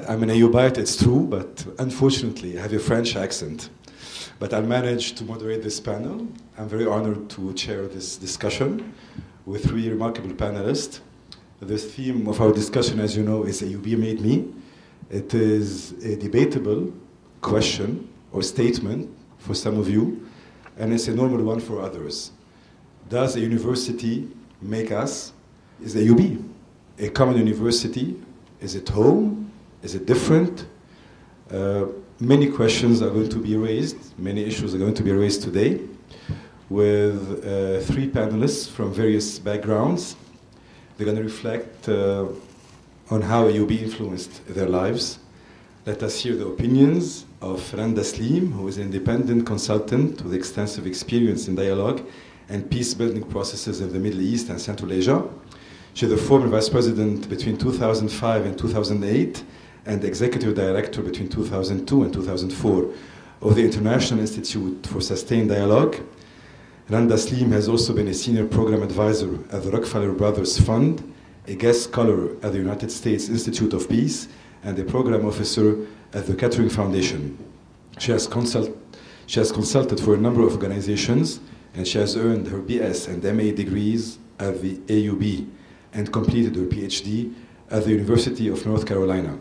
I'm an AUBite, it's true, but unfortunately I have a French accent. But I managed to moderate this panel. I'm very honored to chair this discussion with three remarkable panelists. The theme of our discussion, as you know, is AUB Made Me. It is a debatable question or statement for some of you, and it's a normal one for others. Does a university make us? Is AUB a common university? Is it home? Is it different? Many questions are going to be raised, many issues are going to be raised today with three panelists from various backgrounds. They're going to reflect on how AUB influenced their lives. Let us hear the opinions of Randa Slim, who is an independent consultant with extensive experience in dialogue and peace-building processes in the Middle East and Central Asia. She's the former vice president between 2005 and 2008 and executive director between 2002 and 2004 of the International Institute for Sustained Dialogue. Randa Slim has also been a senior program advisor at the Rockefeller Brothers Fund, a guest scholar at the United States Institute of Peace, and a program officer at the Kettering Foundation. She has consulted for a number of organizations, and she has earned her BS and MA degrees at the AUB and completed her PhD at the University of North Carolina.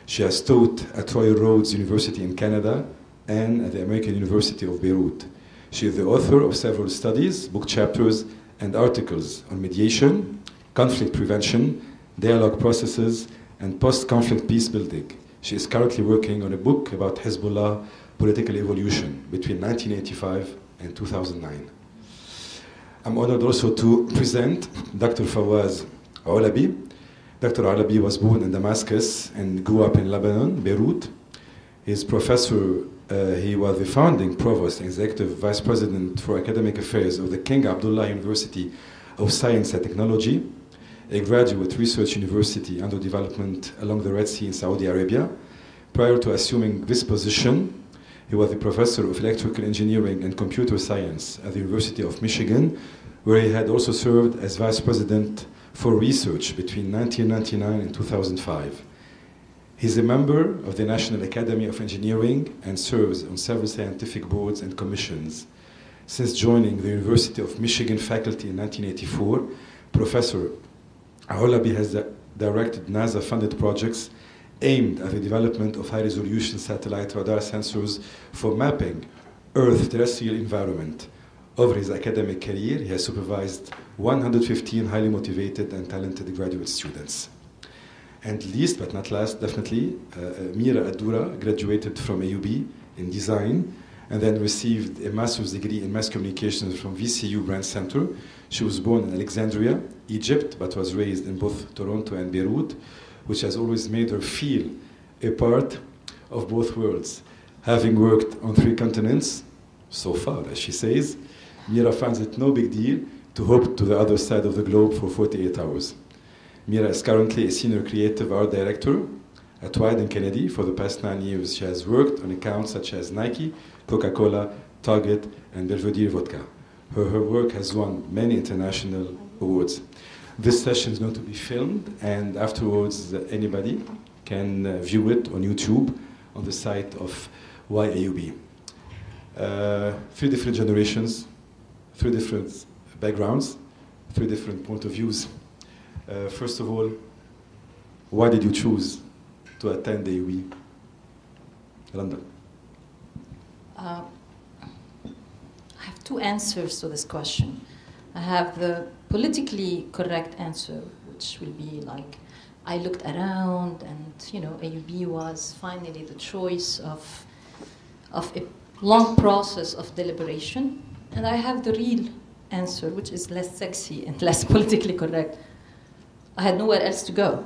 She has taught at Royal Roads University in Canada and at the American University of Beirut. She is the author of several studies, book chapters, and articles on mediation, conflict prevention, dialogue processes, and post-conflict peace building. She is currently working on a book about Hezbollah political evolution between 1985 and 2009. I'm honored also to present Dr. Fawaz Alabi. Dr. Alabi was born in Damascus and grew up in Lebanon, Beirut. He's professor, he was the founding provost and executive vice president for academic affairs of the King Abdullah University of Science and Technology, a graduate research university under development along the Red Sea in Saudi Arabia. Prior to assuming this position, he was a professor of electrical engineering and computer science at the University of Michigan, where he had also served as vice president for research between 1999 and 2005. He's a member of the National Academy of Engineering and serves on several scientific boards and commissions. Since joining the University of Michigan faculty in 1984, Professor Alabi has directed NASA-funded projects aimed at the development of high-resolution satellite radar sensors for mapping Earth's terrestrial environment. Over his academic career, he has supervised 115 highly motivated and talented graduate students. And least but not last, definitely, Mira Adura graduated from AUB in design and then received a master's degree in mass communications from VCU Brand Center. She was born in Alexandria, Egypt, but was raised in both Toronto and Beirut, which has always made her feel a part of both worlds. Having worked on 3 continents, so far, as she says, Mira finds it no big deal to hop to the other side of the globe for 48 hours. Mira is currently a senior creative art director at Wieden Kennedy. For the past 9 years, she has worked on accounts such as Nike, Coca-Cola, Target, and Belvedere Vodka. Her work has won many international awards. This session is going to be filmed, and afterwards anybody can view it on YouTube on the site of YAUB. 3 different generations, 3 different backgrounds, 3 different point of views. First of all, why did you choose to attend AUB? London. I have 2 answers to this question. I have the politically correct answer, which will be like, I looked around and, AUB was finally the choice of a long process of deliberation. And I have the real answer, which is less sexy and less politically correct. I had nowhere else to go.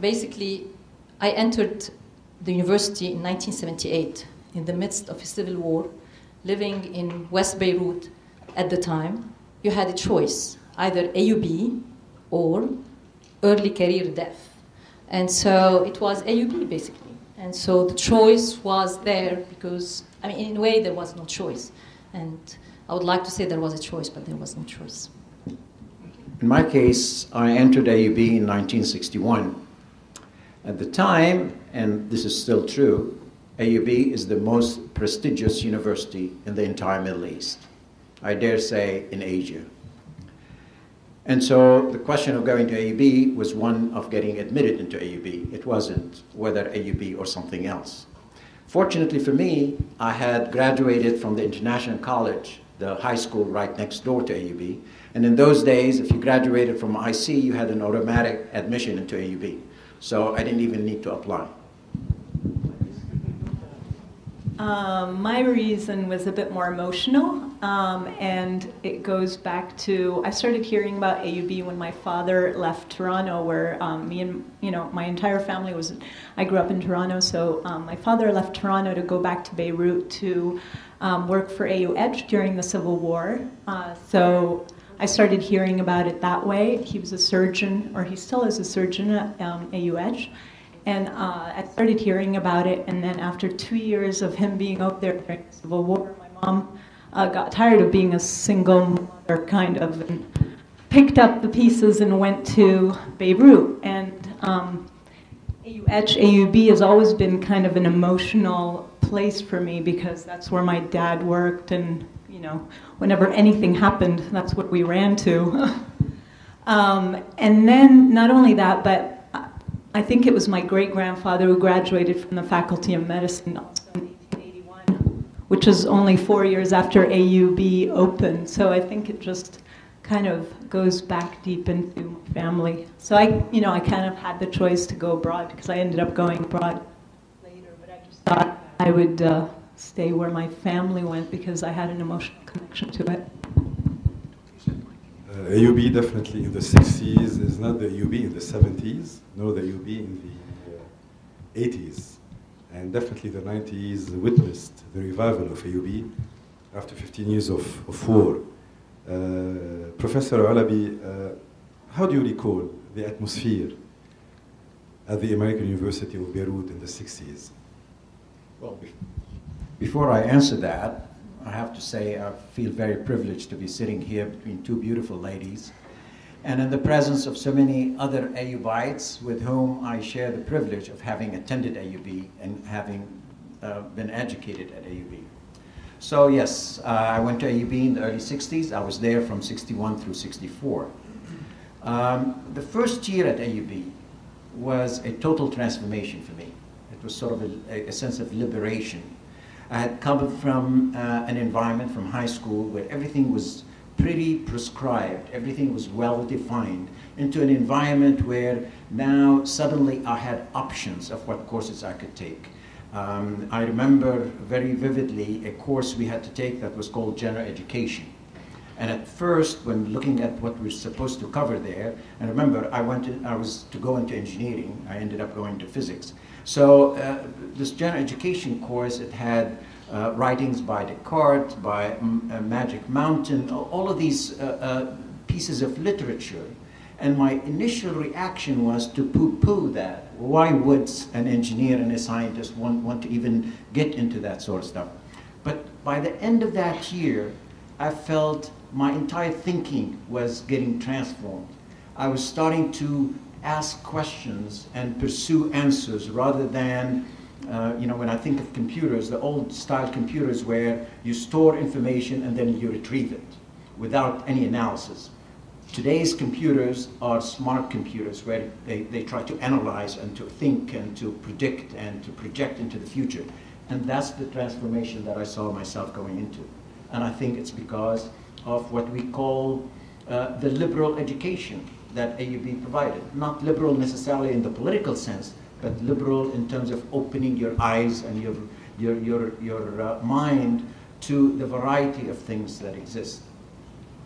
Basically, I entered the university in 1978 in the midst of a civil war, living in West Beirut at the time. You had a choice, either AUB or early career death. And so it was AUB, basically. And so the choice was there because, in a way, there was no choice. And I would like to say there was a choice, but there was no choice. In my case, I entered AUB in 1961 At the time, and this is still true, AUB is the most prestigious university in the entire Middle East. I dare say in Asia. And so the question of going to AUB was one of getting admitted into AUB. It wasn't whether AUB or something else. Fortunately for me, I had graduated from the International College, the high school right next door to AUB. And in those days, if you graduated from IC, you had an automatic admission into AUB. So I didn't even need to apply. My reason was a bit more emotional, and it goes back to, I started hearing about AUB when my father left Toronto, where me and my entire family was, I grew up in Toronto, so my father left Toronto to go back to Beirut to work for AUB during the Civil War. So I started hearing about it that way. He was a surgeon, or he still is a surgeon at AUB. And I started hearing about it, and then after 2 years of him being out there during the Civil War, my mom got tired of being a single mother, kind of, and picked up the pieces and went to Beirut. And AUB has always been kind of an emotional place for me, because that's where my dad worked, and whenever anything happened, that's what we ran to. And then, not only that, but I think it was my great-grandfather who graduated from the Faculty of Medicine also in 1881, which is only 4 years after AUB opened. So I think it just kind of goes back deep into my family. So I kind of had the choice to go abroad, because I ended up going abroad later, but I just thought I would stay where my family went, because I had an emotional connection to it. AUB definitely in the 60s is not the AUB in the 70s, nor the AUB in the 80s. And definitely the 90s witnessed the revival of AUB after 15 years of war. Professor Alabi, how do you recall the atmosphere at the American University of Beirut in the 60s? Well, before I answer that, I have to say I feel very privileged to be sitting here between two beautiful ladies, and in the presence of so many other AUBites with whom I share the privilege of having attended AUB and having been educated at AUB. So yes, I went to AUB in the early 60s. I was there from 61 through 64. The first year at AUB was a total transformation for me. It was sort of a sense of liberation. I had come from an environment from high school where everything was pretty prescribed, everything was well defined, into an environment where now suddenly I had options of what courses I could take. I remember very vividly a course we had to take that was called General Education. And at first, when looking at what we're supposed to cover there, and remember, I was to go into engineering, I ended up going to physics. So this general education course, it had writings by Descartes, by Magic Mountain, all of these pieces of literature. And my initial reaction was to poo-poo that. Why would an engineer and a scientist want to even get into that sort of stuff? But by the end of that year, I felt my entire thinking was getting transformed. I was starting to ask questions and pursue answers rather than, when I think of computers, the old style computers where you store information and then you retrieve it without any analysis. Today's computers are smart computers where they try to analyze and to think and to predict and to project into the future. And that's the transformation that I saw myself going into. And I think it's because of what we call the liberal education that AUB provided. Not liberal necessarily in the political sense, but liberal in terms of opening your eyes and your mind to the variety of things that exist.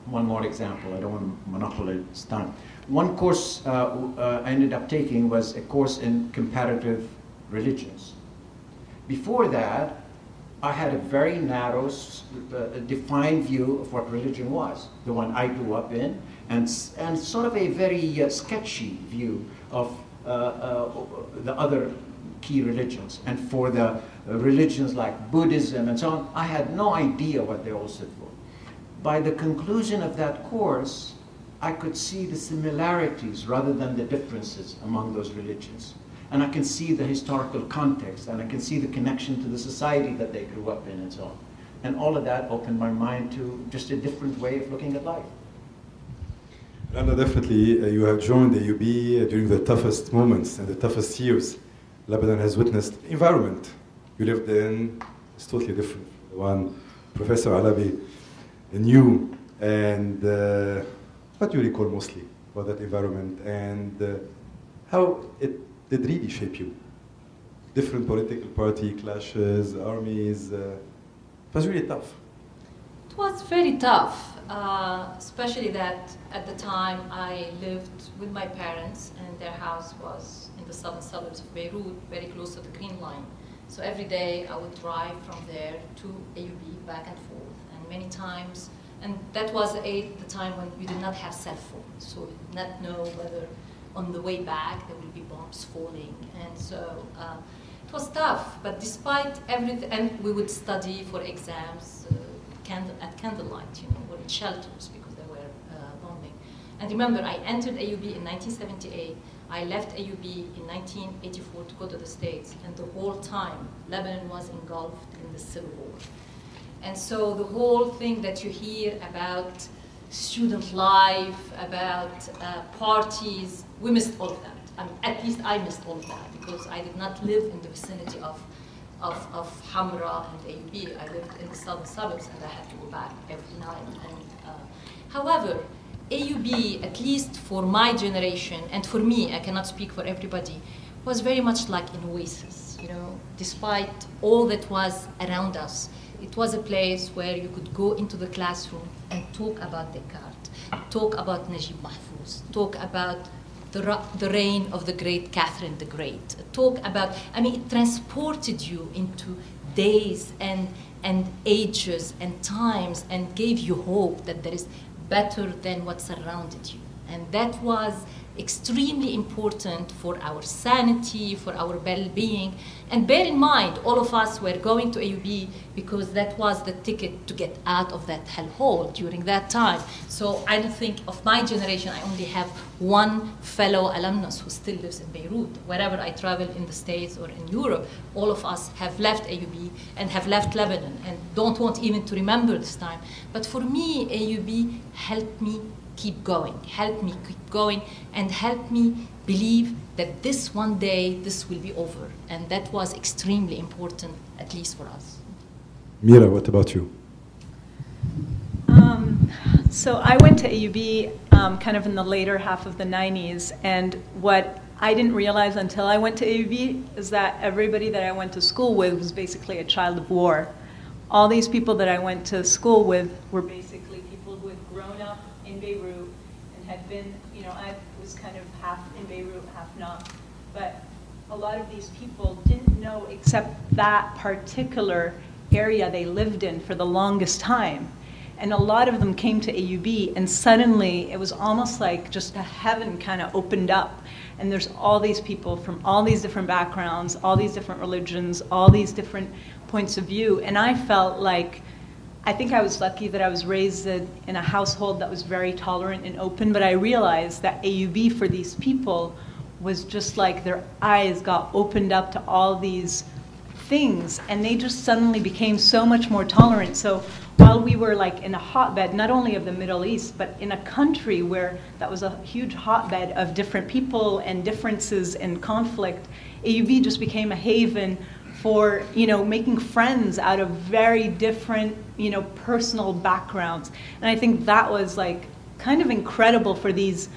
One more example, I don't want to monopolize time. One course I ended up taking was a course in comparative religions. Before that, I had a very narrow, defined view of what religion was, the one I grew up in, and sort of a very sketchy view of the other key religions. And for the religions like Buddhism and so on, I had no idea what they all stood for. By the conclusion of that course, I could see the similarities rather than the differences among those religions. And I can see the historical context, and I can see the connection to the society that they grew up in and so on. And all of that opened my mind to just a different way of looking at life. Rana, definitely you have joined the AUB during the toughest moments and the toughest years Lebanon has witnessed. Environment you lived in is totally different from the one Professor Alabi knew. And what do you recall mostly about that environment, and how it did really shape you? Different political party clashes, armies. It was really tough. It was very tough, especially that at the time I lived with my parents, and their house was in the southern suburbs of Beirut, very close to the Green Line. So every day I would drive from there to AUB back and forth, and many times, and that was the time when you did not have cell phones, so you did not know whether on the way back there will be bombs falling, and so it was tough. But despite everything, and we would study for exams at candlelight, or in shelters because there were bombing. And remember, I entered AUB in 1978. I left AUB in 1984 to go to the States, and the whole time Lebanon was engulfed in the civil war. And so the whole thing that you hear about student life, about parties, we missed all of that. At least I missed all of that, because I did not live in the vicinity of Hamra and AUB. I lived in the southern suburbs, and I had to go back every night. And, however, AUB, at least for my generation, and for me, I cannot speak for everybody, was very much like an oasis. Despite all that was around us, it was a place where you could go into the classroom and talk about Descartes, talk about Najib Mahfouz, talk about the reign of the great Catherine the Great, talk about, it transported you into days and ages and times, and gave you hope that there is better than what surrounded you. And that was extremely important for our sanity, for our well-being. And bear in mind, all of us were going to AUB because that was the ticket to get out of that hellhole during that time. So I don't think of my generation, I only have one fellow alumnus who still lives in Beirut. Wherever I travel in the States or in Europe, all of us have left AUB and have left Lebanon and don't want even to remember this time. But for me, AUB helped me keep going, and help me believe that this one day, this will be over. And that was extremely important, at least for us. Mira, what about you? So I went to AUB kind of in the later half of the 90s, and what I didn't realize until I went to AUB is that everybody that I went to school with was basically a child of war. All these people that I went to school with were basically people who had grown up in Beirut and had been, I was kind of half in Beirut, half not. But a lot of these people didn't know except that particular area they lived in for the longest time. And a lot of them came to AUB, and suddenly it was almost like just a heaven kind of opened up. And there's all these people from all these different backgrounds, all these different religions, all these different points of view. And I felt like, I think I was lucky that I was raised in a household that was very tolerant and open, but I realized that AUB for these people was just like their eyes got opened up to all these things, and they just suddenly became so much more tolerant. So while we were like in a hotbed, not only of the Middle East, but in a country where that was a huge hotbed of different people and differences and conflict, AUB just became a haven for, making friends out of very different, personal backgrounds. And I think that was like kind of incredible for these,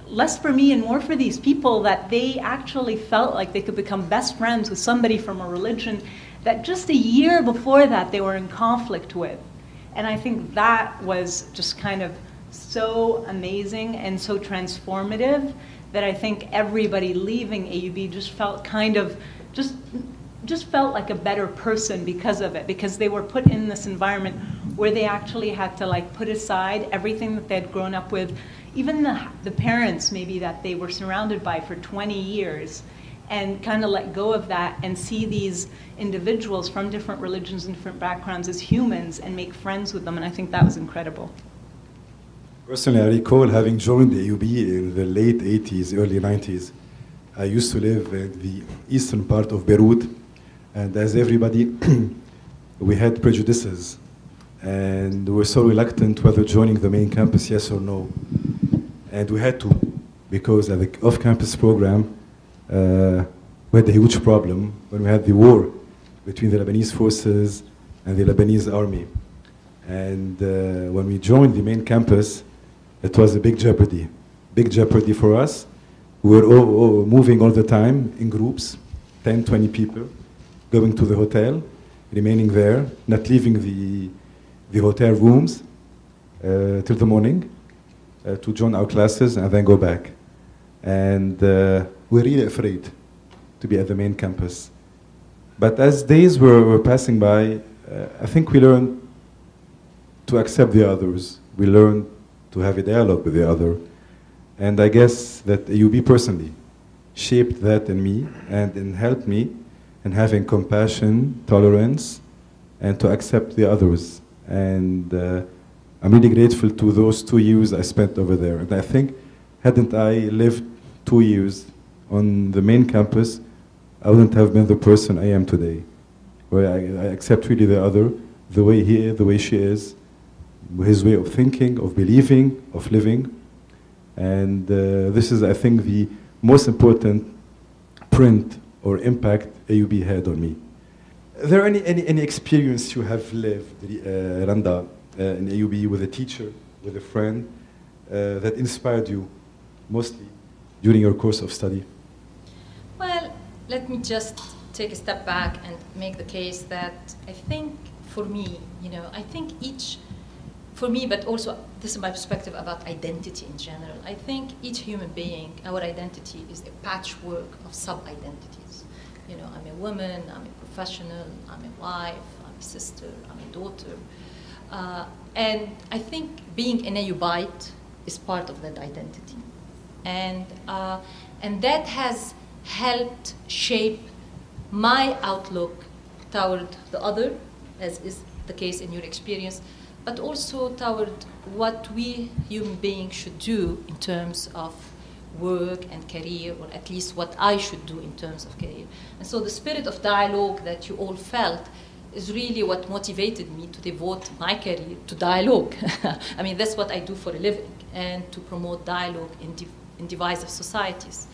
less for me and more for these people, that they actually felt like they could become best friends with somebody from a religion that just a year before that they were in conflict with. And I think that was just kind of so amazing and so transformative that I think everybody leaving AUB just felt kind of, just felt like a better person because of it, because they were put in this environment where they actually had to like put aside everything that they had grown up with, even the parents maybe that they were surrounded by for 20 years, and kind of let go of that and see these individuals from different religions and different backgrounds as humans and make friends with them. And I think that was incredible. Personally, I recall having joined the AUB in the late 80s, early 90s. I used to live in the eastern part of Beirut, and as everybody, we had prejudices, and we were so reluctant whether joining the main campus, yes or no. And we had to, because at the off-campus program, we had a huge problem when we had the war between the Lebanese forces and the Lebanese army. And when we joined the main campus, it was a big jeopardy for us. We were all moving all the time in groups, 10, 20 people, going to the hotel, remaining there, not leaving the hotel rooms till the morning to join our classes and then go back. And we're really afraid to be at the main campus. But as days were passing by, I think we learned to accept the others. We learned to have a dialogue with the other. And I guess that AUB personally shaped that in me and helped me in having compassion, tolerance, and to accept the others. And I'm really grateful to those 2 years I spent over there. And I think, hadn't I lived 2 years on the main campus, I wouldn't have been the person I am today, where I accept really the other, the way he is, the way she is, his way of thinking, of believing, of living. And this is, I think, the most important print or impact AUB had on me. Is there any experience you have lived, Randa, in AUB with a teacher, with a friend, that inspired you mostly during your course of study? Well, let me just take a step back and make the case that I think for me, I think for me, but also this is my perspective about identity in general. I think each human being, our identity is a patchwork of sub-identities. I'm a woman, I'm a professional, I'm a wife, I'm a sister, I'm a daughter. And I think being an AUBite is part of that identity. And that has helped shape my outlook toward the other, as is the case in your experience, but also toward what we human beings should do in terms of work and career, or at least what I should do in terms of career. And so the spirit of dialogue that you all felt is really what motivated me to devote my career to dialogue. I mean, that's what I do for a living, and to promote dialogue in divisive societies.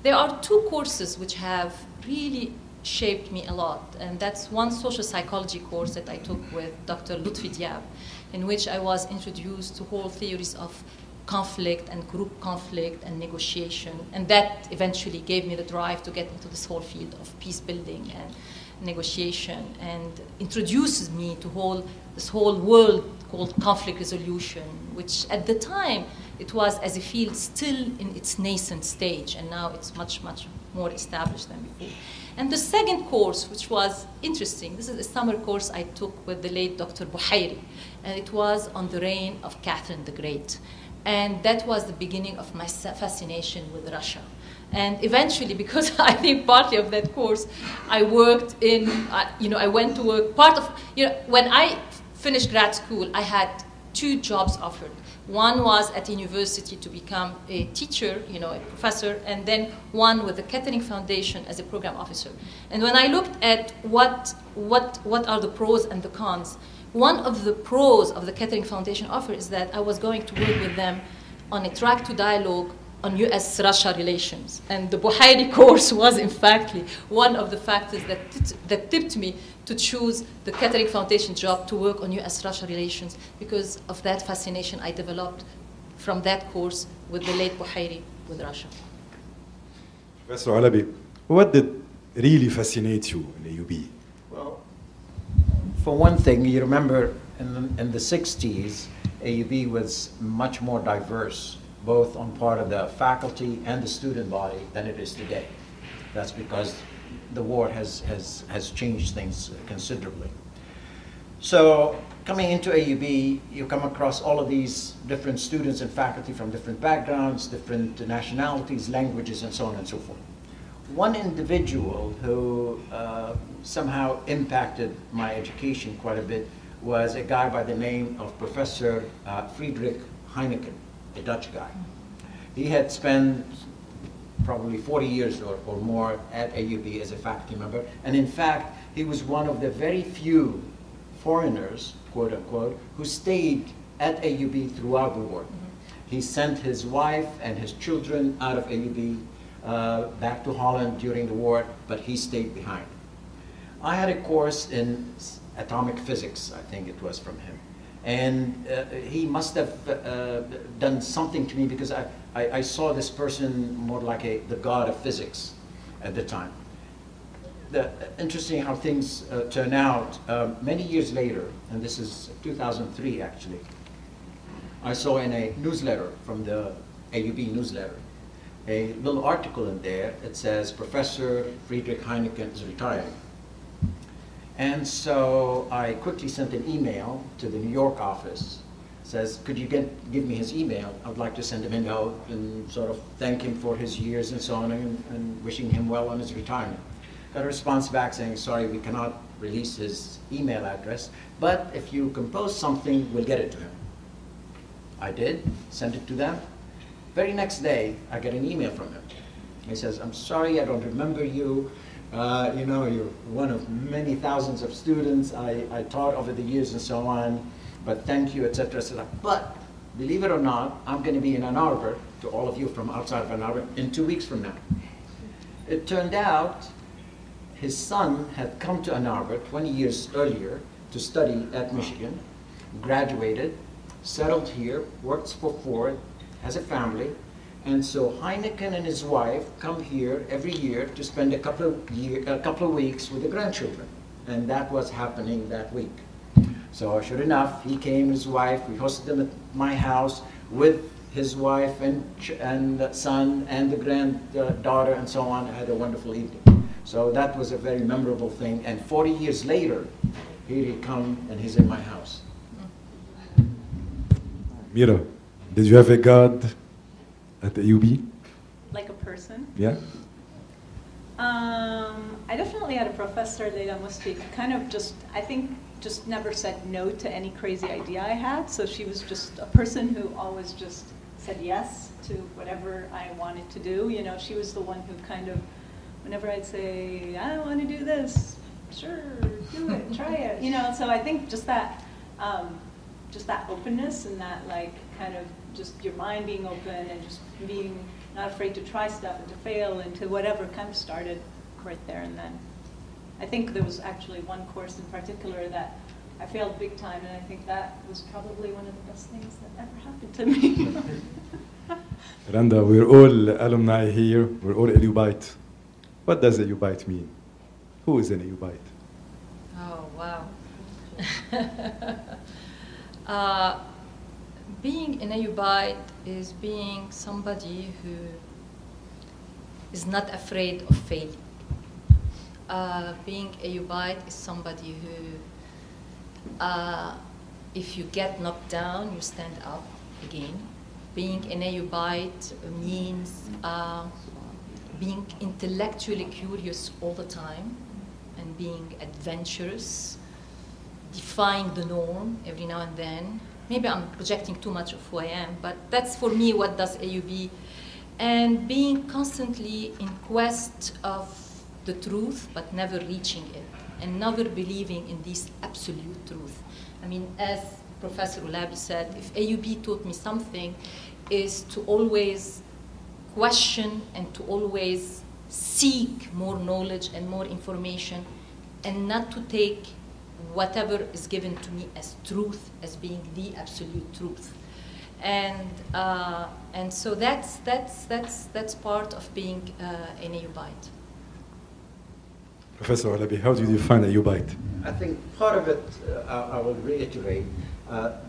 There are 2 courses which have really shaped me a lot, and that's one social psychology course that I took with Dr. Lutfi Diab, in which I was introduced to whole theories of conflict and group conflict and negotiation, and that eventually gave me the drive to get into this whole field of peace building and negotiation, and introduces me to this whole world called conflict resolution, which at the time it was as a field still in its nascent stage, and now it's much, much more established than before. And the second course, which was interesting, this is a summer course I took with the late Dr. Buhairi, and it was on the reign of Catherine the Great. And that was the beginning of my fascination with Russia. And eventually, because I think partly of that course, I worked in, I went to work, when I finished grad school, I had 2 jobs offered. One was at university to become a teacher, a professor, and then one with the Kettering Foundation as a program officer. And when I looked at what are the pros and the cons, one of the pros of the Kettering Foundation offer is that I was going to work with them on a track to dialogue on US-Russia relations. And the Buhairi course was, in fact, one of the factors that tipped me to choose the Kettering Foundation job to work on US-Russia relations, because of that fascination I developed from that course with the late Buhairi with Russia. Professor Alabi, what did really fascinate you in AUB? Well, for one thing, you remember in the 60s, AUB was much more diverse, both on part of the faculty and the student body, than it is today. That's because the war has changed things considerably. So coming into AUB, you come across all of these different students and faculty from different backgrounds, different nationalities, languages, and so on and so forth. One individual who somehow impacted my education quite a bit was a guy by the name of Professor Friedrich Heineken, a Dutch guy. He had spent probably 40 years or more at AUB as a faculty member. And in fact, he was one of the very few foreigners, quote unquote, who stayed at AUB throughout the war. He sent his wife and his children out of AUB back to Holland during the war, but he stayed behind. I had a course in atomic physics, I think it was from him. And he must have done something to me, because I saw this person more like the god of physics at the time. Interesting how things turn out. Many years later, and this is 2003 actually, I saw in a newsletter from the AUB newsletter a little article in there. It says Professor Friedrich Heineken is retiring. And so I quickly sent an email to the New York office. Says, could you give me his email? I'd like to send him a note and sort of thank him for his years and so on, and wishing him well on his retirement. Got a response back saying, sorry, we cannot release his email address, but if you compose something, we'll get it to him. I did, sent it to them. Very next day, I get an email from him. He says, I'm sorry, I don't remember you. You know, you're one of many thousands of students I taught over the years and so on, but thank you, etc., etc. But believe it or not, I'm going to be in Ann Arbor, to all of you from outside of Ann Arbor, in 2 weeks from now. It turned out his son had come to Ann Arbor 20 years earlier to study at Michigan, graduated, settled here, works for Ford, has a family. And so Heineken and his wife come here every year to spend a couple of weeks with the grandchildren. And that was happening that week. So sure enough, he came, his wife, we hosted them at my house with his wife and son and the granddaughter and so on. I had a wonderful evening. So that was a very memorable thing. And 40 years later, here he come and he's in my house. Mira, did you have a God at the AUB? Like a person? Yeah. I definitely had a professor, Leila Musti, kind of just, I think, just never said no to any crazy idea I had. So she was just a person who always just said yes to whatever I wanted to do. You know, she was the one who kind of, whenever I'd say, I want to do this, sure, do it, try it. You know, so I think just that openness and that, like, kind of just your mind being open and just being not afraid to try stuff and to fail and to whatever kind of started right there and then. I think there was actually one course in particular that I failed big time, and I think that was probably one of the best things that ever happened to me. Randa, we're all alumni here, we're all AUBite. What does AUBite mean? Who is an AUBite? Oh, wow. Being an AUBite is being somebody who is not afraid of failing. Being AUBite is somebody who, if you get knocked down, you stand up again. Being an AUBite means being intellectually curious all the time and being adventurous, defying the norm every now and then. Maybe I'm projecting too much of who I am, but that's for me what does AUB. And being constantly in quest of the truth, but never reaching it, and never believing in this absolute truth. I mean, as Professor Ulabi said, if AUB taught me something, is to always question and to always seek more knowledge and more information, and not to take whatever is given to me as truth, as being the absolute truth. And so that's part of being an AUBite. Professor Alabi, how do you define AUBite? I think part of it, I will reiterate,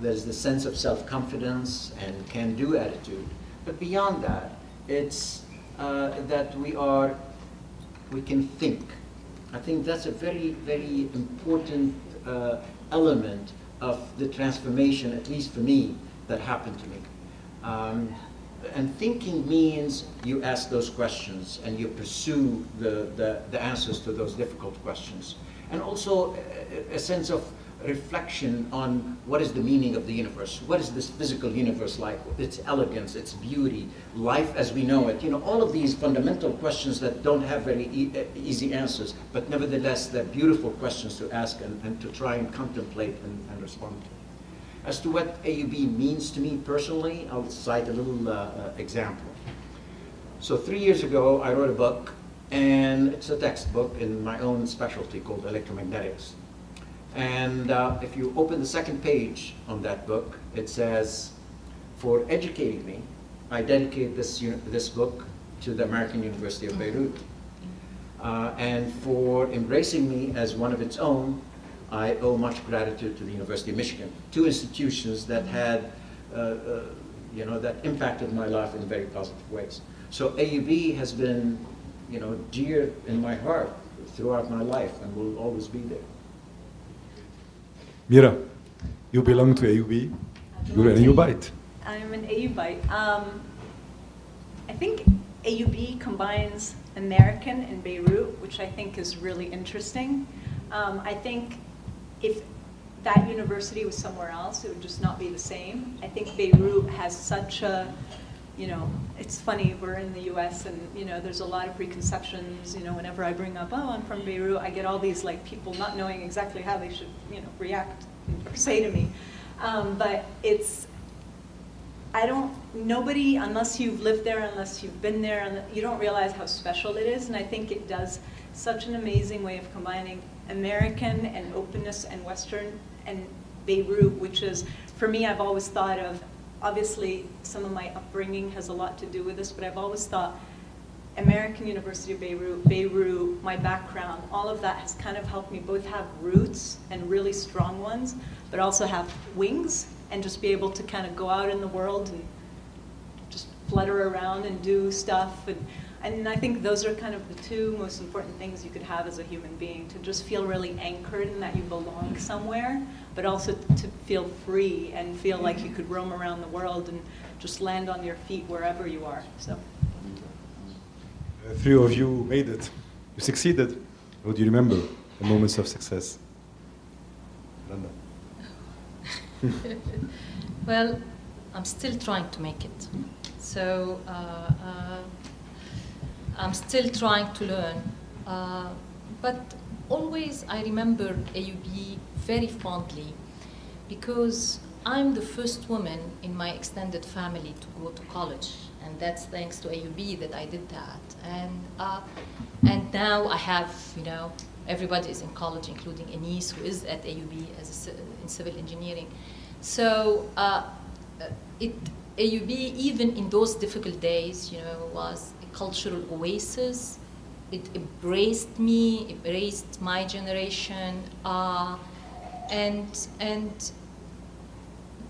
there's the sense of self-confidence and can-do attitude. But beyond that, it's that we can think. I think that's a very, very important element of the transformation, at least for me, that happened to me. And thinking means you ask those questions and you pursue the answers to those difficult questions. And also a sense of reflection on what is the meaning of the universe. What is this physical universe like? Its elegance, its beauty, life as we know it. You know, all of these fundamental questions that don't have very easy answers, but nevertheless, they're beautiful questions to ask and to try and contemplate and respond to. As to what AUB means to me personally, I'll cite a little example. So 3 years ago, I wrote a book, and it's a textbook in my own specialty called electromagnetics. And if you open the second page on that book, it says, for educating me, I dedicate this book to the American University of Beirut. And for embracing me as one of its own, I owe much gratitude to the University of Michigan, two institutions that had, you know, that impacted my life in very positive ways. So AUB has been, you know, dear in my heart throughout my life and will always be there. Mira, you belong to AUB. You're an AUBite. I'm an AUBite. I think AUB combines American and Beirut, which I think is really interesting. I think if that university was somewhere else, it would just not be the same. I think Beirut has such a, you know, it's funny, we're in the US and, you know, there's a lot of preconceptions, you know, whenever I bring up, oh, I'm from Beirut, I get all these, like, people not knowing exactly how they should, you know, react or say to me. But it's, nobody, unless you've lived there, unless you've been there, you don't realize how special it is, and I think it does such an amazing way of combining American and openness and Western and Beirut, which is, for me, I've always thought of, obviously, some of my upbringing has a lot to do with this, but I've always thought American University of Beirut, my background, all of that has kind of helped me both have roots and really strong ones, but also have wings and just be able to kind of go out in the world and just flutter around and do stuff. And I think those are kind of the two most important things you could have as a human being, to just feel really anchored in that you belong somewhere, but also to feel free and feel like you could roam around the world and just land on your feet wherever you are. So, three of you made it. You succeeded. What do you remember? The moments of success. Randa. Well, I'm still trying to make it. So I'm still trying to learn. But always I remember AUB very fondly because I'm the first woman in my extended family to go to college. And that's thanks to AUB that I did that. And now I have, you know, everybody is in college, including Anis, who is at AUB in civil engineering. So AUB, even in those difficult days, you know, was a cultural oasis. It embraced me, embraced my generation, and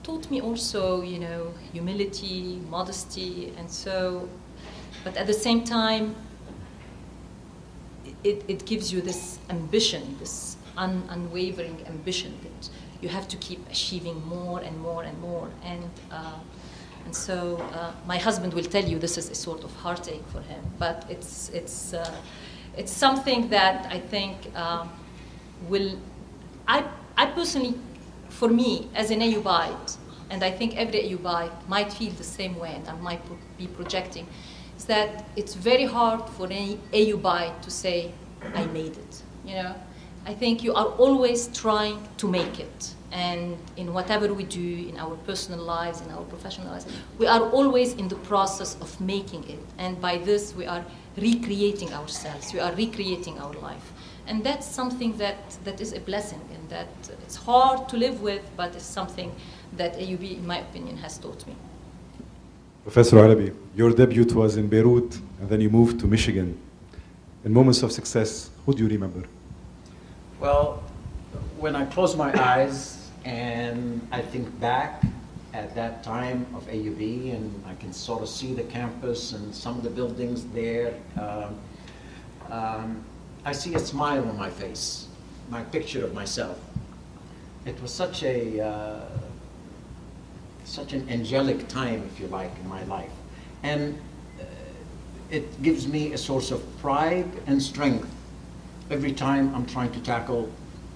taught me also, you know, humility, modesty, and so. But at the same time, it gives you this ambition, this unwavering ambition that you have to keep achieving more and more and more. And so my husband will tell you this is a sort of heartache for him, but it's something that I think I personally, for me, as an AUBite, and I think every AUBite might feel the same way, and I might be projecting, is that it's very hard for any AUBite to say, I made it, you know? I think you are always trying to make it. And in whatever we do, in our personal lives, in our professional lives, we are always in the process of making it. And by this, we are recreating ourselves. We are recreating our life. And that's something that is a blessing, and that it's hard to live with, but it's something that AUB, in my opinion, has taught me. Professor Alabi, your debut was in Beirut, and then you moved to Michigan. In moments of success, who do you remember? Well, when I close my eyes and I think back at that time of AUB, and I can sort of see the campus and some of the buildings there, I see a smile on my face, my picture of myself. It was such an angelic time, if you like, in my life. And it gives me a source of pride and strength every time I'm trying to tackle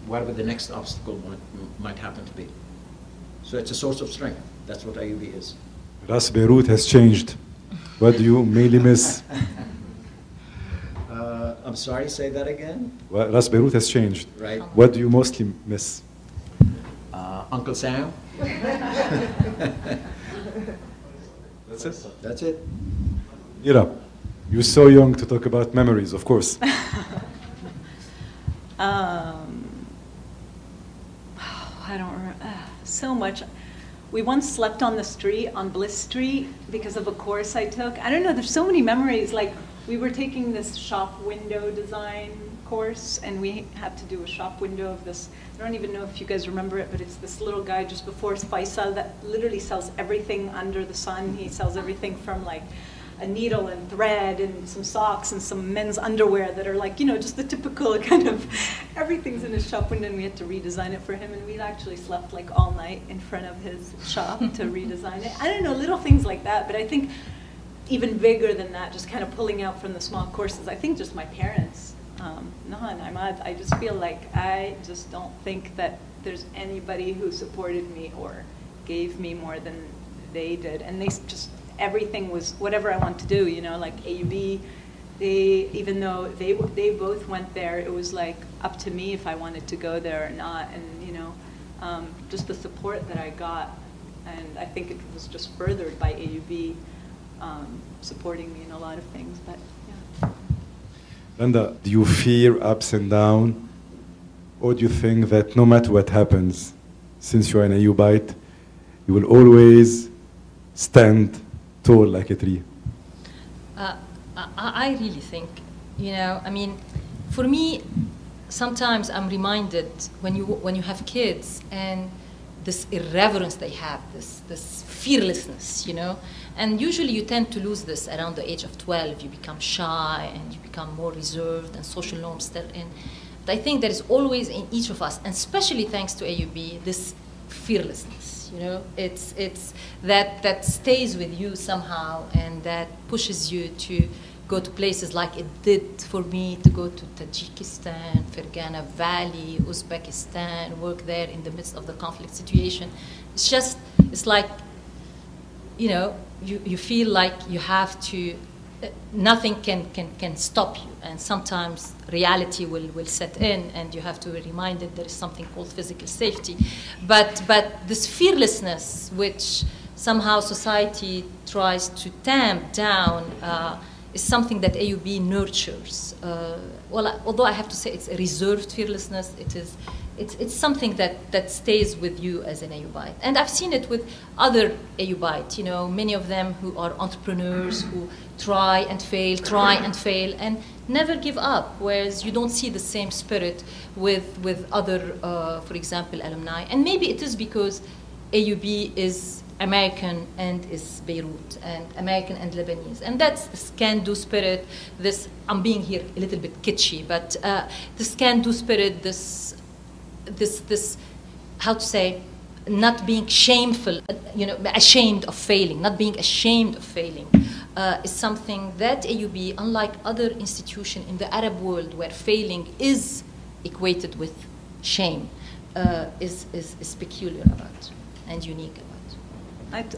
whatever the next obstacle might happen to be. So it's a source of strength. That's what AUB is. Ras Beirut has changed. What do you mainly miss? I'm sorry, say that again? Well, Ras Beirut has changed. Right. What do you mostly miss? Uncle Sam. That's it? That's it. Ira, you're so young to talk about memories, of course. I don't remember. So much. We once slept on the street, on Bliss Street, because of a course I took. I don't know, there's so many memories. Like, we were taking this shop window design course, and we had to do a shop window of this. I don't even know if you guys remember it, but it's this little guy just before Faisal that literally sells everything under the sun. He sells everything from like a needle and thread and some socks and some men's underwear that are like, you know, just the typical kind of, everything's in his shop window, and we had to redesign it for him, and we actually slept like all night in front of his shop to redesign it. I don't know, little things like that, but I think even bigger than that, just kind of pulling out from the small courses, I think just my parents, Nahan, Ahmad, I just feel like I just don't think that there's anybody who supported me or gave me more than they did, and they just, everything was whatever I want to do, you know, like AUB, they, even though they both went there, it was like up to me if I wanted to go there or not, and you know, just the support that I got, and I think it was just furthered by AUB supporting me in a lot of things, but yeah. Randa, do you fear ups and downs, or do you think that no matter what happens, since you're an AUBite, you will always stand tall like a tree? I really think, you know, I mean, for me, sometimes I'm reminded when you have kids and this irreverence they have, this fearlessness, you know, and usually you tend to lose this around the age of 12. You become shy and you become more reserved, and social norms step in. But I think there is always in each of us, and especially thanks to AUB, this fearlessness. You know, it's that stays with you somehow, and that pushes you to go to places like it did for me, to go to Tajikistan, Fergana Valley, Uzbekistan, work there in the midst of the conflict situation. It's like, you know, you feel like you have to, nothing can stop you, and sometimes reality will set in, and you have to be reminded there is something called physical safety. But this fearlessness, which somehow society tries to tamp down, is something that AUB nurtures. Well, although I have to say it's a reserved fearlessness, it's something that stays with you as an AUBite. And I've seen it with other AUBite, you know, many of them who are entrepreneurs, who try and fail, and never give up, whereas you don't see the same spirit with other, for example, alumni. And maybe it is because AUB is American and is Beirut, and American and Lebanese. And that's this can-do spirit, this, I'm being here a little bit kitschy, but this can-do spirit, this, how to say, not being shameful, you know, ashamed of failing, not being ashamed of failing, is something that AUB, unlike other institutions in the Arab world where failing is equated with shame, is peculiar about and unique about.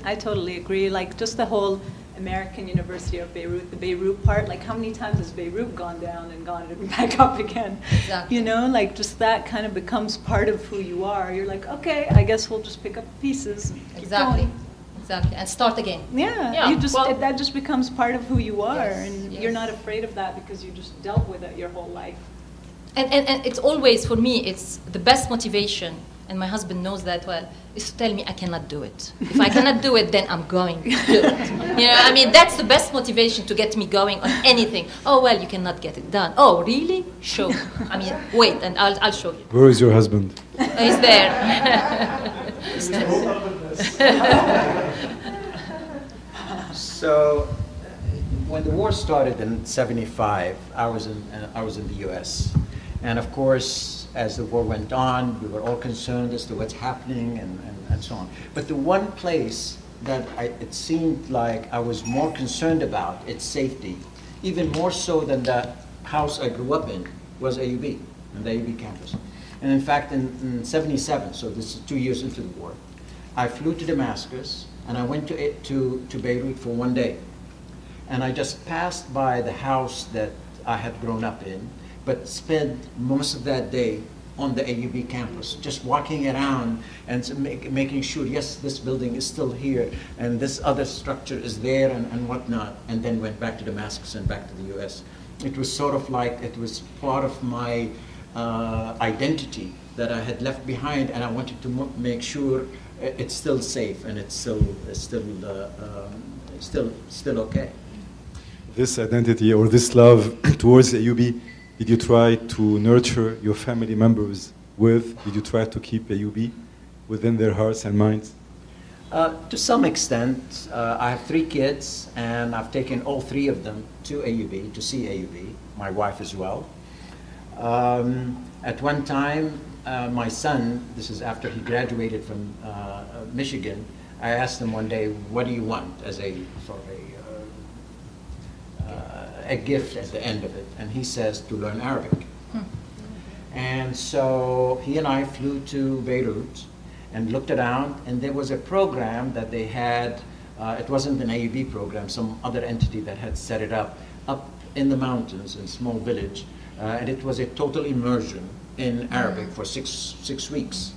I totally agree. Like, just the whole American University of Beirut, the Beirut part, like how many times has Beirut gone down and gone back up again? Exactly. You know, like just that kind of becomes part of who you are. You're like, okay, I guess we'll just pick up the pieces. Exactly. Exactly. And start again. Yeah. You just, that just becomes part of who you are. Yes, and yes. you're not afraid of that because you just dealt with it your whole life. And it's always, for me, it's the best motivation, and my husband knows that well, is to tell me I cannot do it. If I cannot do it, then I'm going to do it. You know, I mean, that's the best motivation to get me going on anything. Oh, well, you cannot get it done. Oh, really? Show me. I mean, wait, and I'll show you. Where is your husband? He's there. So, when the war started in '75, I was in the U.S. And of course, as the war went on, we were all concerned as to what's happening and so on. But the one place that it seemed like I was more concerned about its safety, even more so than the house I grew up in, was AUB, and the AUB campus. And in fact, in 77, so this is 2 years into the war, I flew to Damascus, and I went to Beirut for 1 day. And I just passed by the house that I had grown up in, but spent most of that day on the AUB campus, just walking around and making sure, yes, this building is still here, and this other structure is there, and whatnot, and then went back to Damascus and back to the US. It was sort of like, it was part of my identity that I had left behind, and I wanted to make sure it's still safe and it's still okay. This identity or this love towards AUB, did you try to nurture your family members with? Did you try to keep AUB within their hearts and minds? To some extent. I have 3 kids, and I've taken all 3 of them to AUB, to see AUB, my wife as well. At one time, my son, this is after he graduated from Michigan, I asked him one day, what do you want as a sort of a gift at the end of it? And he says, to learn Arabic. And so he and I flew to Beirut and looked around, and there was a program that they had, it wasn't an AUB program, some other entity that had set it up in the mountains in a small village, and it was a total immersion in Arabic for six weeks.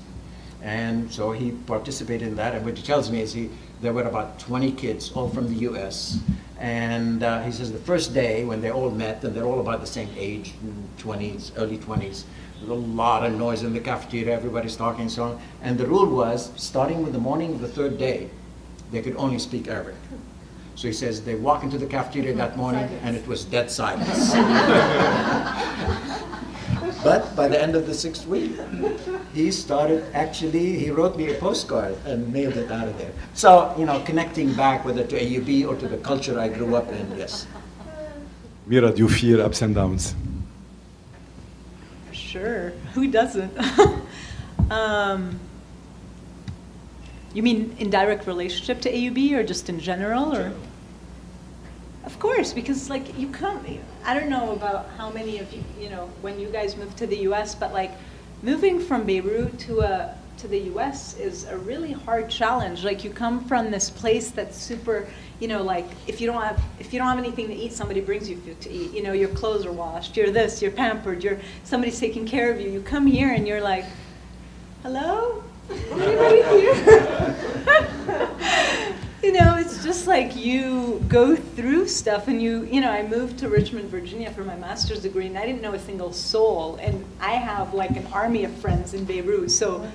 And so he participated in that, and what he tells me is there were about 20 kids, all from the US, and he says the first day when they all met, and they're all about the same age, 20s, early 20s, there's a lot of noise in the cafeteria, everybody's talking and so on, and the rule was, starting with the morning of the 3rd day, they could only speak Arabic. So he says they walk into the cafeteria that morning, and it was dead silence. But by the end of the 6th week, he started he wrote me a postcard and mailed it out of there. So, connecting back whether to AUB or to the culture I grew up in, yes. Mira, do you fear ups and downs? Sure, who doesn't? You mean in direct relationship to AUB or just in general? Or? Of course, because you come, I don't know about how many of you, when you guys moved to the US, but moving from Beirut to the US is a really hard challenge. You come from this place that's super, if you don't have anything to eat, somebody brings you food to eat. Your clothes are washed, you're this, you're pampered, somebody's taking care of you. You come here and you're like, hello? Anybody here? It's just you go through stuff, and I moved to Richmond, Virginia for my master's degree, and I didn't know a single soul, and I have an army of friends in Beirut, so,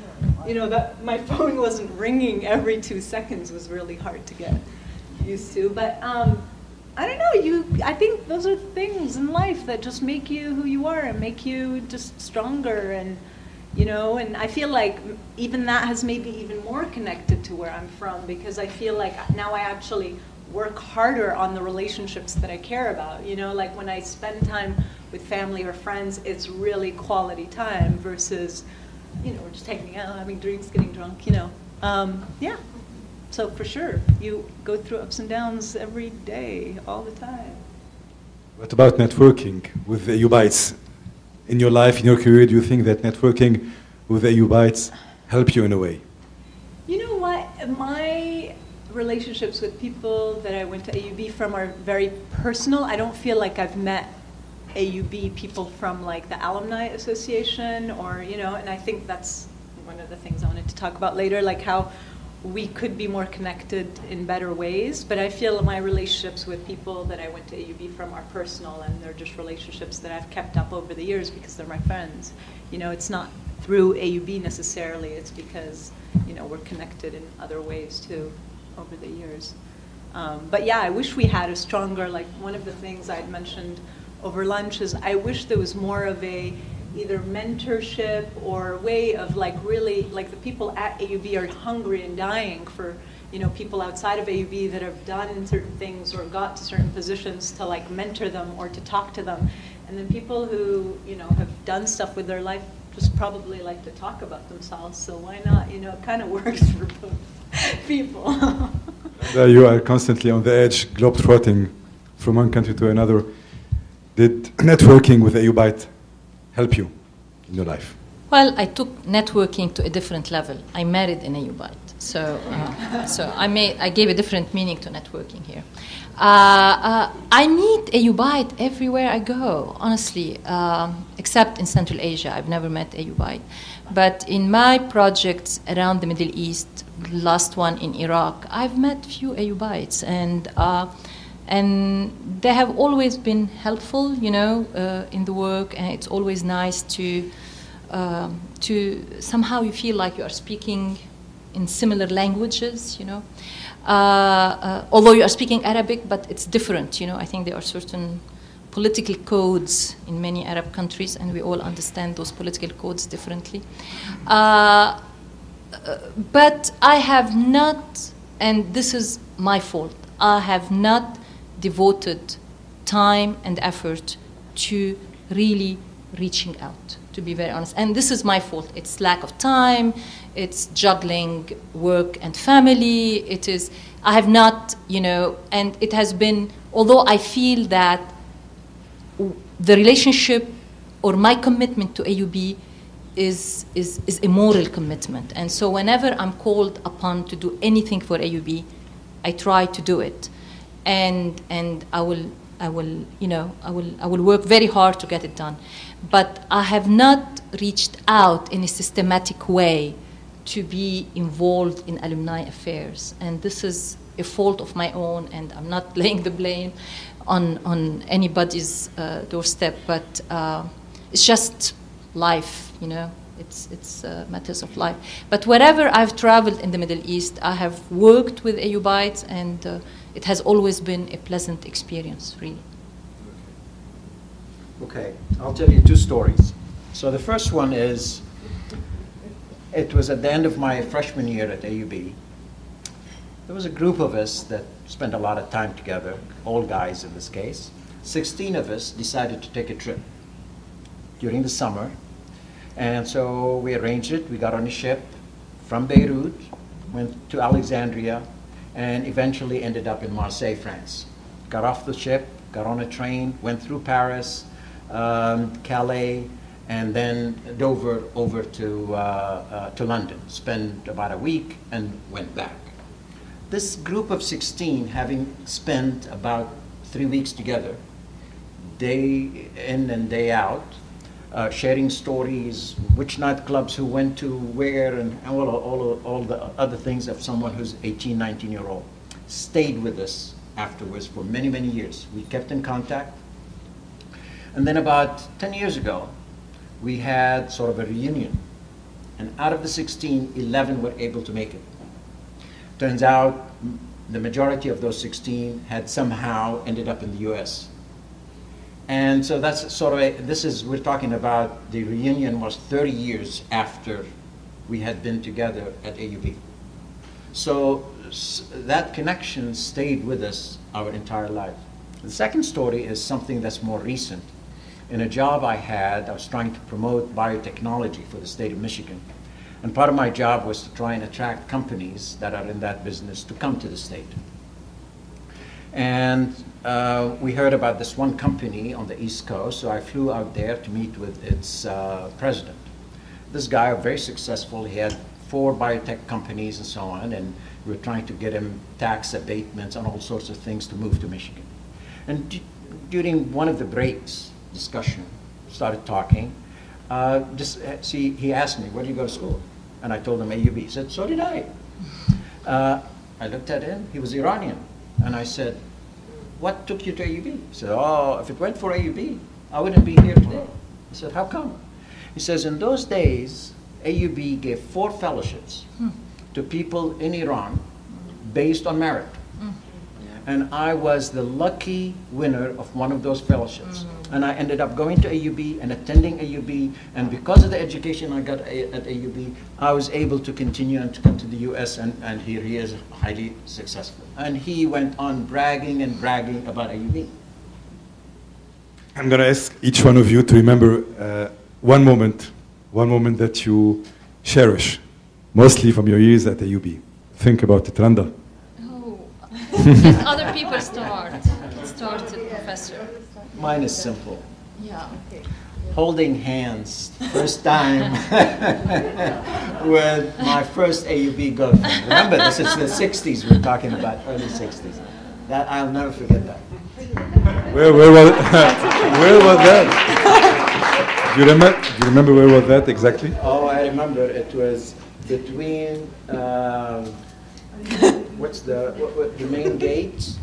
that my phone wasn't ringing every 2 seconds was really hard to get used to, but I don't know, I think those are things in life that just make you who you are and make you just stronger, and and I feel like even that has maybe even more connected to where I'm from, because I feel like now I actually work harder on the relationships that I care about. When I spend time with family or friends, it's really quality time versus, we're just hanging out, having drinks, getting drunk, yeah. So for sure, you go through ups and downs every day, all the time. What about networking with the AUBites? In your life, in your career, do you think that networking with AUBites help you in a way? You know what? My relationships with people that I went to AUB from are very personal. I don't feel like I've met AUB people from the Alumni Association or, and I think that's one of the things I wanted to talk about later, how we could be more connected in better ways, but I feel my relationships with people that I went to AUB from are personal, and they're just relationships that I've kept up over the years because they're my friends. It's not through AUB necessarily, it's because, we're connected in other ways too over the years. But yeah, I wish we had a stronger, one of the things I'd mentioned over lunch is I wish there was more of a either mentorship or way of really, the people at AUB are hungry and dying for, people outside of AUB that have done certain things or got to certain positions to mentor them or to talk to them. And then people who, have done stuff with their life just probably like to talk about themselves. So why not? It kind of works for both people. You are constantly on the edge, globetrotting from one country to another. Did networking with AUBite help you in your life? Well, I took networking to a different level. I married an AUBite. So I gave a different meaning to networking here. I meet AUBite everywhere I go, honestly, except in Central Asia. I've never met AUBite. But in my projects around the Middle East, the last one in Iraq, I've met few AUBites, and they have always been helpful, you know, in the work, and it's always nice to somehow you feel like you are speaking in similar languages, you know. Although you are speaking Arabic, but it's different, you know. I think there are certain political codes in many Arab countries, and we all understand those political codes differently. But I have not, and this is my fault, I have not devoted time and effort to really reaching out, to be very honest. And this is my fault. It's lack of time, it's juggling work and family, I have not, you know, and it has been, although I feel that the relationship or my commitment to AUB is a moral commitment. And so whenever I'm called upon to do anything for AUB, I try to do it. And I will work very hard to get it done. But I have not reached out in a systematic way to be involved in alumni affairs. And this is a fault of my own, and I'm not laying the blame on anybody's doorstep, but it's just life, you know. It's matters of life. But wherever I've traveled in the Middle East, I have worked with AUBites, and it has always been a pleasant experience, really. Okay, I'll tell you two stories. So the first one is, it was at the end of my freshman year at AUB. There was a group of us that spent a lot of time together, all guys in this case. 16 of us decided to take a trip during the summer. And so we arranged it. We got on a ship from Beirut, went to Alexandria, and eventually ended up in Marseille, France. Got off the ship, got on a train, went through Paris, Calais, and then Dover over to London. Spent about a week and went back. This group of 16, having spent about 3 weeks together, day in and day out, sharing stories, which nightclubs, who went to where, and all the other things of someone who's 18, 19-year-old, stayed with us afterwards for many, many years. We kept in contact. And then about 10 years ago, we had sort of a reunion. And out of the 16, 11 were able to make it. Turns out the majority of those 16 had somehow ended up in the US. And so that's sort of we're talking about, the reunion was 30 years after we had been together at AUB. So that connection stayed with us our entire life. The second story is something that's more recent. In a job I had, I was trying to promote biotechnology for the state of Michigan. And part of my job was to try and attract companies that are in that business to come to the state. And we heard about this one company on the East Coast, so I flew out there to meet with its president. This guy was very successful. He had 4 biotech companies and so on, and we were trying to get him tax abatements and all sorts of things to move to Michigan. And during one of the breaks, discussion, started talking, he asked me, where do you go to school? And I told him AUB. He said, so did I. I looked at him, he was Iranian. And I said, what took you to AUB? He said, oh, if it went for AUB, I wouldn't be here today. I said, how come? He says, in those days, AUB gave 4 fellowships to people in Iran based on merit. And I was the lucky winner of one of those fellowships. And I ended up going to AUB and attending AUB, and because of the education I got at AUB, I was able to continue and to come to the US, and here he is, highly successful. And he went on bragging and bragging about AUB. I'm going to ask each one of you to remember one moment that you cherish, mostly from your years at AUB. Think about it, Randa. Let other people start. Start, Professor. Mine is simple. Yeah, okay. Holding hands, first time with my first AUB girlfriend. Remember, this is the 60s we're talking about, early 60s. That, I'll never forget that. Where was where was that? Do you remember where was that exactly? Oh, I remember it was between what's the main gate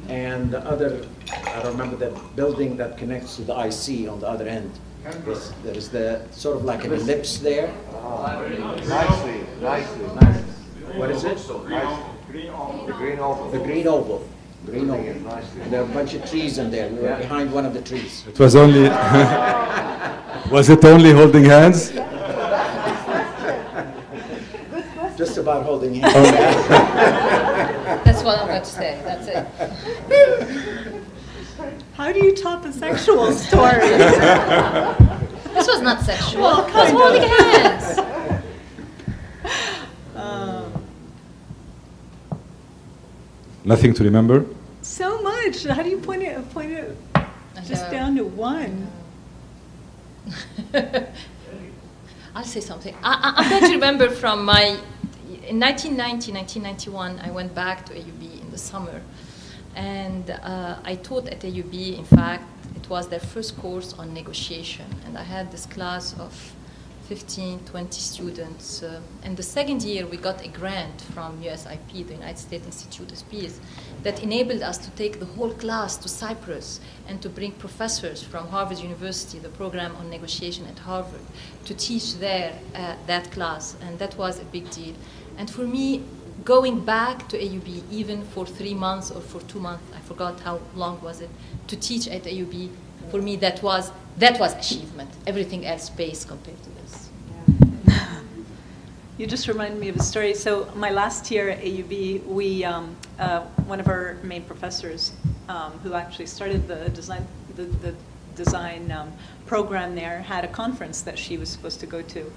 and the other. I don't remember the building that connects to the IC on the other end. There's the sort of like an ellipse there. Nicely. What is it? The green oval. The green oval. Green oval. And there are a bunch of trees in there. We were behind one of the trees. It was only. Was it only holding hands? Just about holding hands. That's what I'm going to say. That's it. How do you top a sexual story? This was not sexual. Well, It was holding hands. Nothing to remember? So much. How do you point it just down to one? I'll say something. I'm going to remember from my, in 1991, I went back to AUB in the summer. And I taught at AUB, in fact, it was their first course on negotiation. And I had this class of 15, 20 students. And the second year, we got a grant from USIP, the United States Institute of Peace, that enabled us to take the whole class to Cyprus and to bring professors from Harvard University, the program on negotiation at Harvard, to teach there that class. And that was a big deal. And for me, going back to AUB, even for 3 months or for 2 months, I forgot how long was it, to teach at AUB, for me that was achievement. Everything else pays compared to this. Yeah. You just reminded me of a story. So my last year at AUB, we one of our main professors, who actually started the design program there, had a conference that she was supposed to go to.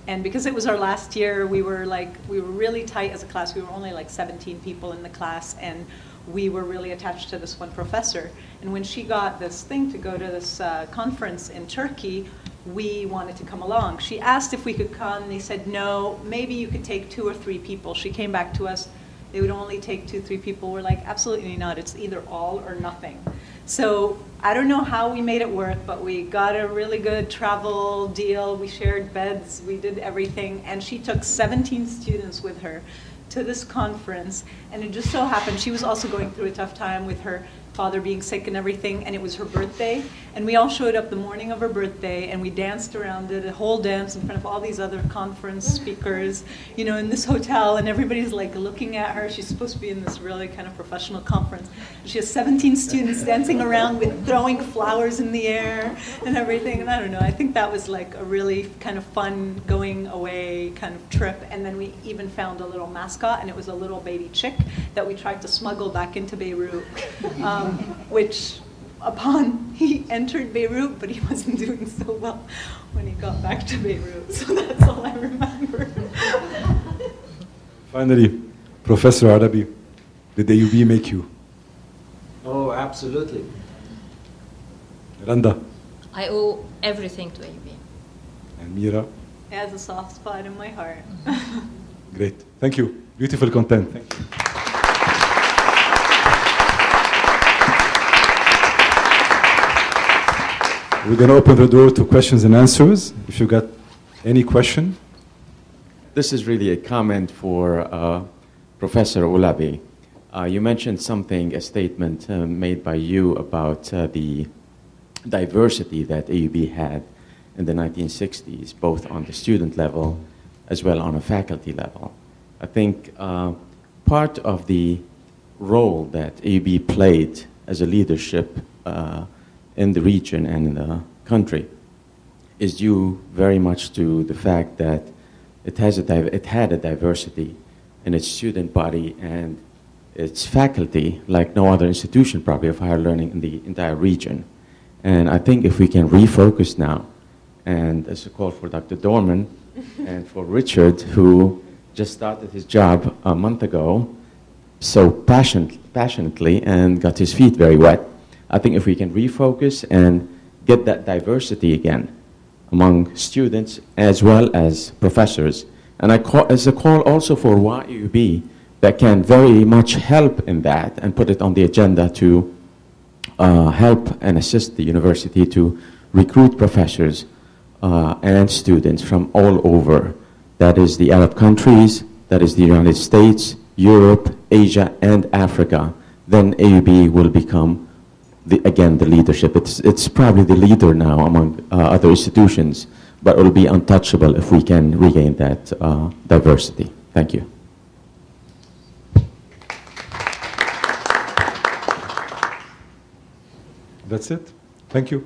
And because it was our last year, we were really tight as a class. We were only like 17 people in the class, and we were really attached to this one professor. And when she got this thing to go to this conference in Turkey, we wanted to come along. She asked if we could come, and they said, no, maybe you could take 2 or 3 people. She came back to us. They would only take 2, 3 people. We're like, absolutely not. It's either all or nothing. So I don't know how we made it work, but we got a really good travel deal. We shared beds. We did everything. And she took 17 students with her to this conference. And it just so happened she was also going through a tough time with her father being sick and everything, and it was her birthday. And we all showed up the morning of her birthday, and we danced around it, a whole dance in front of all these other conference speakers, you know, in this hotel, and everybody's like looking at her. She's supposed to be in this really kind of professional conference. She has 17 students dancing around with throwing flowers in the air and everything. And I don't know, I think that was like a really kind of fun going away kind of trip. And then we even found a little mascot, and it was a little baby chick that we tried to smuggle back into Beirut. Which, upon he entered Beirut, but he wasn't doing so well when he got back to Beirut. So that's all I remember. Finally, Professor Arabi, did AUB make you? Oh, absolutely. Randa I owe everything to AUB. and Mira, It has a soft spot in my heart. great. Thank you. Beautiful content. Thank you. We're going to open the door to questions and answers. If you got any question. This is really a comment for Professor Ulabi. You mentioned something, a statement made by you about the diversity that AUB had in the 1960s, both on the student level as well on a faculty level. I think part of the role that AUB played as a leadership in the region and in the country is due very much to the fact that it had a diversity in its student body and its faculty like no other institution probably of higher learning in the entire region. And I think if we can refocus now, and as a call for Dr. Dorman and for Richard, who just started his job a month ago so passionately and got his feet very wet, I think if we can refocus and get that diversity again among students as well as professors. And it's a call also for AUB that can very much help in that and put it on the agenda to help and assist the university to recruit professors and students from all over. That is the Arab countries, that is the United States, Europe, Asia, and Africa. Then AUB will become, again, the leadership. It's probably the leader now among other institutions, but it will be untouchable if we can regain that diversity. Thank you. That's it. Thank you.